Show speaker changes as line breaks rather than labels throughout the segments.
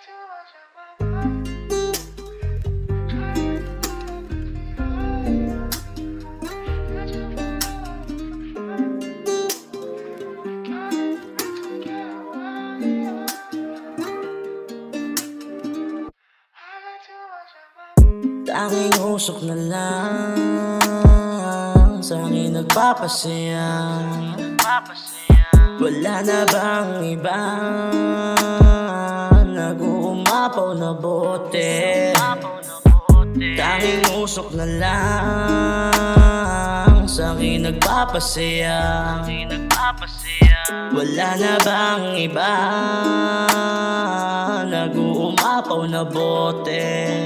Tanging usok na lang sa akin nagpapasaya. Wala na bang iba nag-uumapaw na bote? Tanging usok na lang sa akin nagpapasaya. Wala na bang iba nag-uumapaw na bote?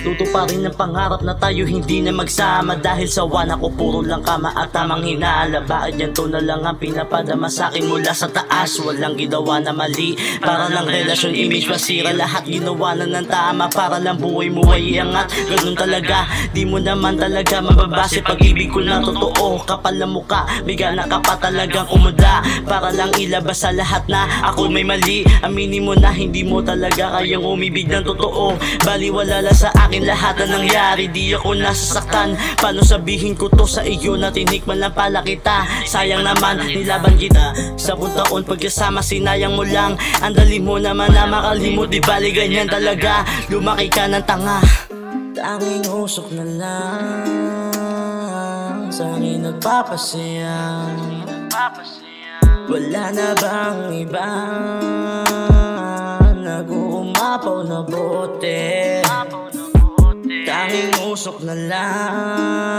Tutuparin ng pangarap na tayo hindi na magsama. Dahil sa wana ko puro lang kama at tamang hinala. Bakit yan to na lang ang pinapadama sa'kin mula sa taas? Walang ginawa na mali, para lang relasyon, image masira. Lahat ginawa na ng tama, para lang buhay mo ay iangat. Ganun talaga, di mo naman talaga mababase pag-ibig ko na totoo. Kapal na muka, bigana ka pa talagang umunda, para lang ilabas sa lahat na ako may mali. Aminin mo na hindi mo talaga kayang umibig ng totoo. Baliwala lang sa akin lahat na nangyari, di ako nasasaktan. Paano sabihin ko to sa iyo na tinikman lang pala kita? Sayang naman, nilaban kita sa buong taon pagkasama, sinayang mo lang. Ang dali mo naman na makalimot, di bali ganyan talaga. Lumaki ka ng tanga. Tanging usok na lang sa akin nagpapasaya. Wala na bang iba nag-uumapaw na bote? Tanging usok na lang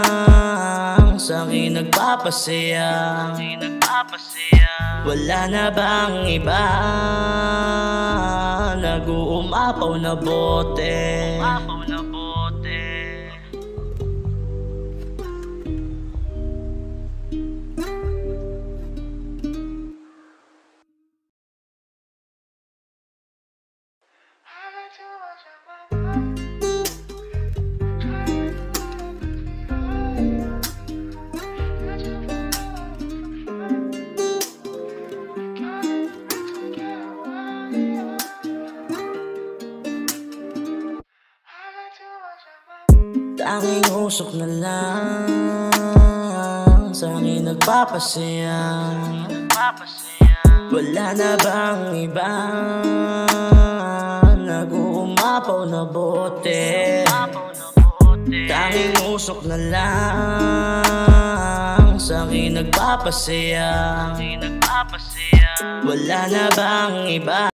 sa akin nagpapasaya. Wala na bang iba nag-uumapaw na bote? Tanging usok na lang sa akin nagpapasaya. Wala na bang iba nag-uumapaw na bote? Tanging usok na lang sa akin nagpapasaya. Wala na bang iba